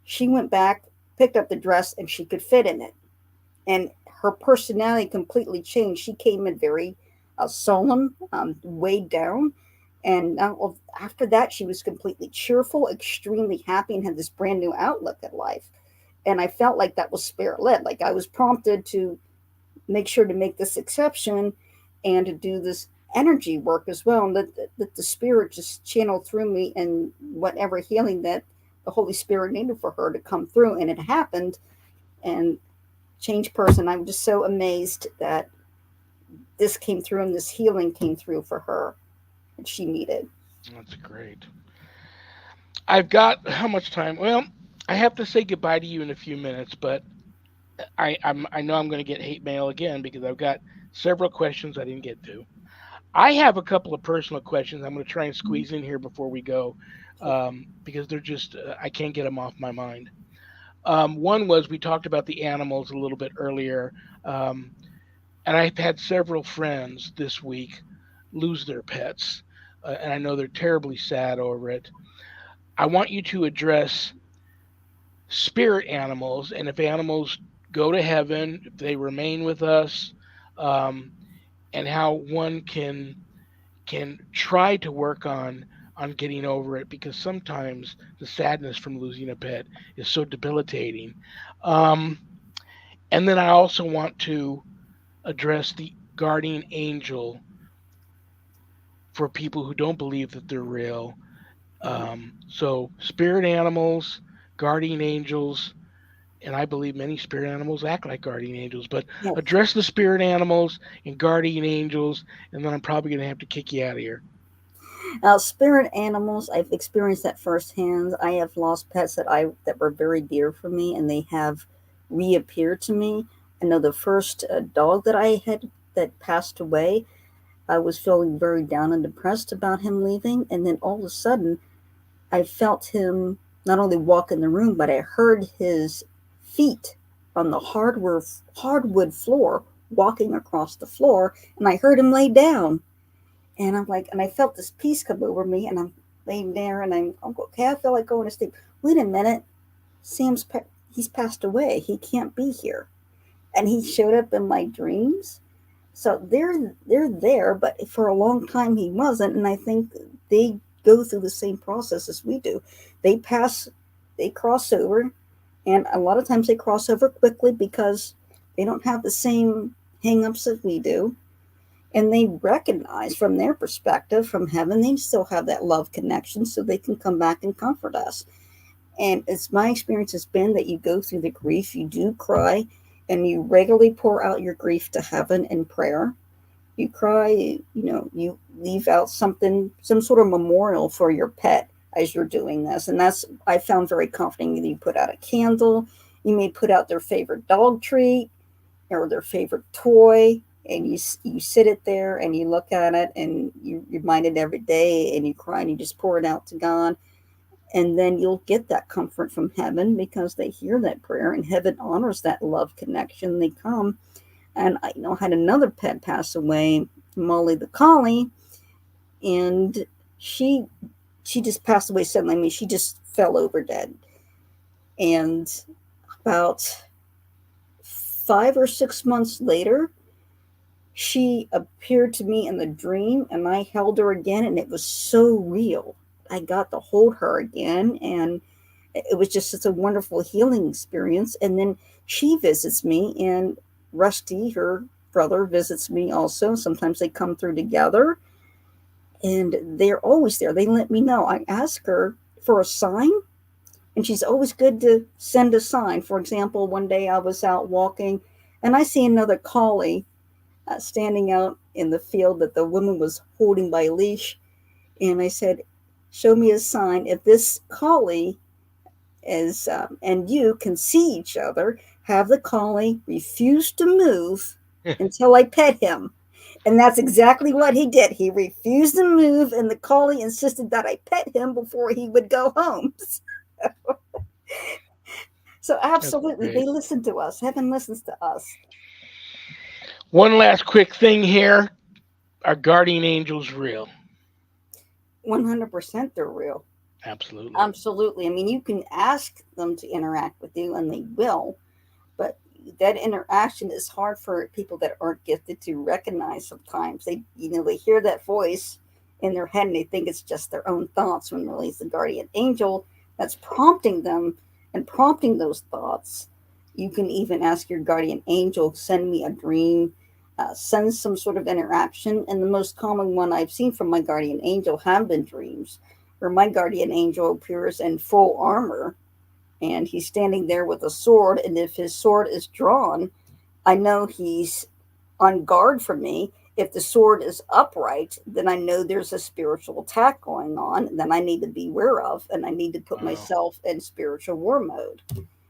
she went back, picked up the dress, and she could fit in it. And her personality completely changed. She came in very solemn, weighed down. And after that, she was completely cheerful, extremely happy, and had this brand new outlook at life. And I felt like that was spirit led. Like I was prompted to make sure to make this exception and to do this energy work as well. And that the spirit just channeled through me and whatever healing that the Holy Spirit needed for her to come through. And it happened. And changed person. I'm just so amazed that this came through and this healing came through for her that she needed. That's great. I've got how much time? Well, I have to say goodbye to you in a few minutes, but I know I'm going to get hate mail again because I've got several questions I didn't get to. I have a couple of personal questions I'm going to try and squeeze in here before we go because they're just I can't get them off my mind. One was we talked about the animals a little bit earlier, um, and I've had several friends this week lose their pets, and I know they're terribly sad over it. I want you to address spirit animals, and if animals go to heaven, if they remain with us, um, and how one can try to work on getting over it because sometimes the sadness from losing a pet is so debilitating. Um, and then I also want to address the guardian angel for people who don't believe that they're real. So spirit animals, guardian angels, and I believe many spirit animals act like guardian angels, but Yes. address the spirit animals and guardian angels, and then I'm probably going to have to kick you out of here. Spirit animals, I've experienced that firsthand. I have lost pets that were very dear for me, and they have reappeared to me. I know the first dog that I had that passed away, I was feeling very down and depressed about him leaving, and then all of a sudden, I felt him not only walk in the room, but I heard his feet on the hardwood floor walking across the floor, and I heard him lay down. And I'm like, and I felt this peace come over me, and I'm laying there, and I'm okay. I feel like going to sleep. Wait a minute, he's passed away. He can't be here, and he showed up in my dreams. So they're there, but for a long time he wasn't, and I think they go through the same process as we do. They pass, they cross over, and a lot of times they cross over quickly because they don't have the same hang-ups that we do, and they recognize from their perspective from heaven they still have that love connection, so they can come back and comfort us. And it's my experience has been that you go through the grief, you do cry, and you regularly pour out your grief to heaven in prayer. You cry, you leave out something, some sort of memorial for your pet as you're doing this. And that's, I found very comforting. You put out a candle, you may put out their favorite dog treat or their favorite toy, and you sit it there and you look at it and you remind it every day, and you cry and you just pour it out to God. And then you'll get that comfort from heaven because they hear that prayer, and heaven honors that love connection. They come. And I had another pet pass away, Molly the collie, and she just passed away suddenly. I mean, she just fell over dead. And about 5 or 6 months later, she appeared to me in the dream, and I held her again, and it was so real. I got to hold her again, and it was just such a wonderful healing experience. And then she visits me, and Rusty, her brother, visits me also. Sometimes they come through together, and they're always there. They let me know. I ask her for a sign, and she's always good to send a sign. For example, one day I was out walking, and I see another collie standing out in the field that the woman was holding by a leash. And I said, show me a sign. If this collie is, and you can see each other, have the collie refuse to move until I pet him. And that's exactly what he did. He refused to move, and the collie insisted that I pet him before he would go home. So absolutely, they listen to us. Heaven listens to us. One last quick thing here. Are guardian angels real? 100% they're real. Absolutely. Absolutely. I mean, you can ask them to interact with you, and they will, but that interaction is hard for people that aren't gifted to recognize. Sometimes they hear that voice in their head and they think it's just their own thoughts, when really it's the guardian angel that's prompting them and prompting those thoughts. You can even ask your guardian angel, send me a dream, send some sort of interaction. And the most common one I've seen from my guardian angel have been dreams where my guardian angel appears in full armor, and he's standing there with a sword. And if his sword is drawn, I know he's on guard for me. If the sword is upright, then I know there's a spiritual attack going on that I need to be aware of, and I need to put myself in spiritual war mode,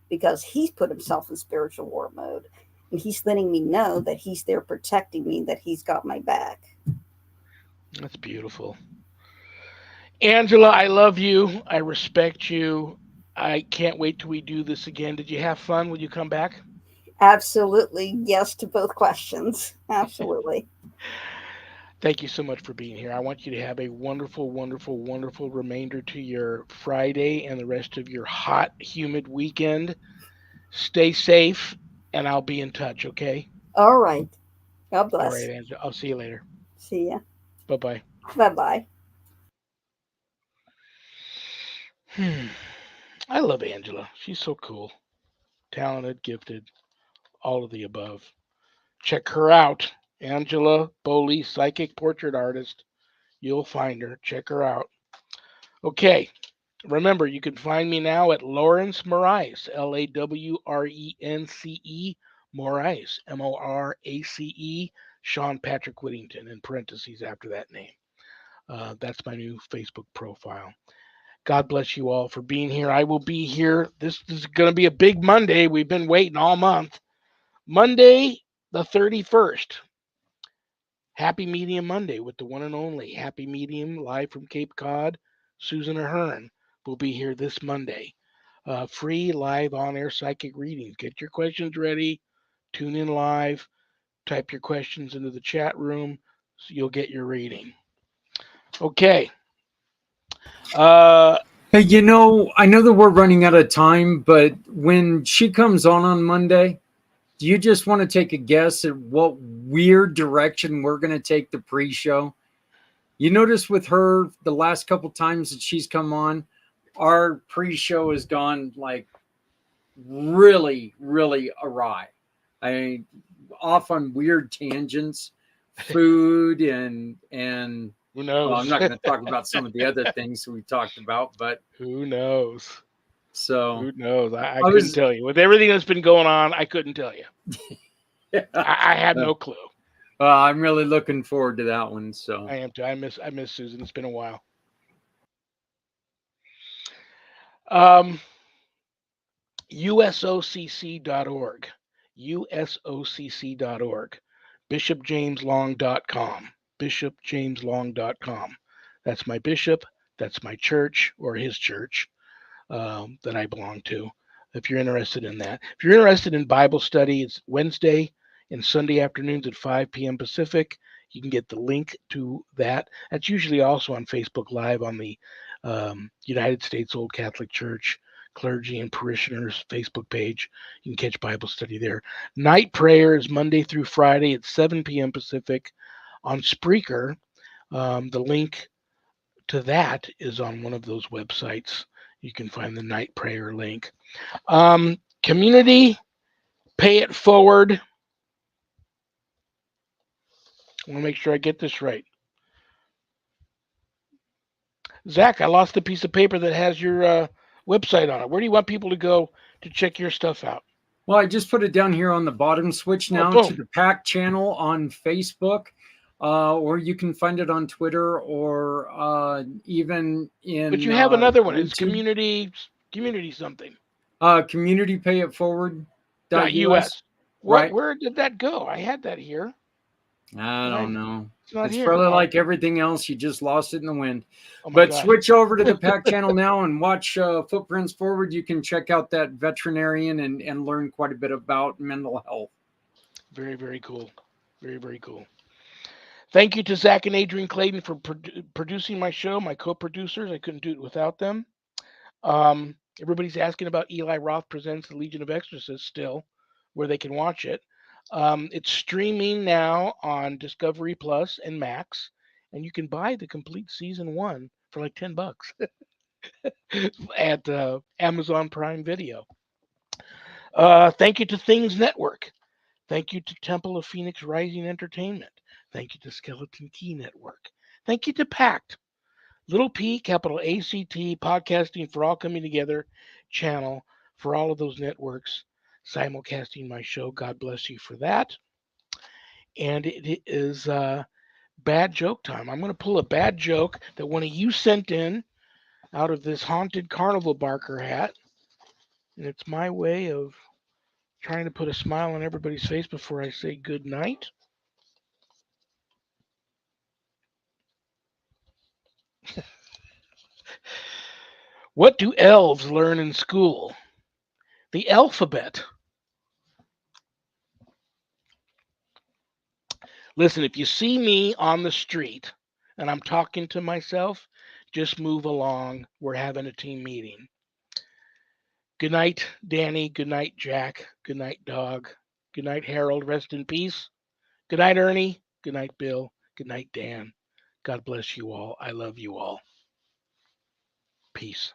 because he's put himself in spiritual war mode, and he's letting me know that he's there protecting me, that he's got my back. That's beautiful. Angela, I love you. I respect you. I can't wait till we do this again. Did you have fun? Will you come back? Absolutely. Yes to both questions. Absolutely. Thank you so much for being here. I want you to have a wonderful, wonderful, wonderful remainder to your Friday and the rest of your hot, humid weekend. Stay safe, and I'll be in touch, okay? All right. God All bless. right, Angela. I'll see you later. See ya. Bye-bye. Bye-bye. I love Angela. She's so cool. Talented, gifted, all of the above. Check her out. Angela BOLEY, psychic portrait artist. You'll find her. Check her out. Okay. Remember, you can find me now at Lawrence Morace, LAWRENCE, Morace, MORACE, Shawn Patrick Whittington, in parentheses after that name. That's my new Facebook profile. God bless you all for being here. I will be here. This is going to be a big Monday. We've been waiting all month. Monday, the 31st. Happy Medium Monday with the one and only Happy Medium, live from Cape Cod. Susan Ahern will be here this Monday. Free live on-air psychic readings. Get your questions ready. Tune in live. Type your questions into the chat room so you'll get your reading. Okay. Hey, I know that we're running out of time, but when she comes on Monday, do you just want to take a guess at what weird direction we're going to take the pre-show? You notice with her, the last couple times that she's come on, our pre-show has gone like really, really awry. I mean, off on weird tangents, food and who knows? well, I'm not going to talk about some of the other things we talked about, but who knows? So Who knows? I I couldn't was, tell you. With everything that's been going on, I couldn't tell you. yeah, I had no clue. I'm really looking forward to that one. So I am too. I miss Susan. It's been a while. Um, usocc.org. usocc.org. bishopjameslong.com. bishopjameslong.com. That's my bishop. That's my church or his church that I belong to. If you're interested in that, if you're interested in Bible study, it's Wednesday and Sunday afternoons at 5 p.m. Pacific. You can get the link to that. That's usually also on Facebook Live on the United States Old Catholic Church Clergy and Parishioners Facebook page. You can catch Bible study there. Night prayer is Monday through Friday at 7 p.m. Pacific on Spreaker. The link to that is on one of those websites. You can find the night prayer link. Community, pay it forward. I want to make sure I get this right. Zach, I lost a piece of paper that has your website on it. Where do you want people to go to check your stuff out? well, I just put it down here on the bottom. Switch now to the PAC channel on Facebook, or you can find it on Twitter, or even in. But you have another one. YouTube. It's community something. Communitypayitforward.us. Right. Where did that go? I had that here. I don't know. It's here. Probably like everything else. You just lost it in the wind. Oh but God. Switch over to the PAC channel now and watch Footprints Forward. You can check out that veterinarian and learn quite a bit about mental health. Very, very cool. Very, very cool. Thank you to Zach and Adrian Clayton for producing my show, my co-producers. I couldn't do it without them. Everybody's asking about Eli Roth Presents the Legion of Exorcists still, where they can watch it. It's streaming now on Discovery Plus and Max, and you can buy the complete season 1 for like $10 at Amazon Prime Video. Thank you to Things Network. Thank you to Temple of Phoenix Rising Entertainment. Thank you to Skeleton Key Network. Thank you to Pact. Little P, capital ACT, Podcasting for All Coming Together channel for all of those networks simulcasting my show. God bless you for that. And it is bad joke time. I'm going to pull a bad joke that one of you sent in out of this haunted carnival barker hat. And it's my way of trying to put a smile on everybody's face before I say good night. What do elves learn in school? The alphabet. Listen, if you see me on the street and I'm talking to myself, just move along. We're having a team meeting. Good night, Danny. Good night, Jack. Good night, Dog. Good night, Harold. Rest in peace. Good night, Ernie. Good night, Bill. Good night, Dan. God bless you all. I love you all. Peace.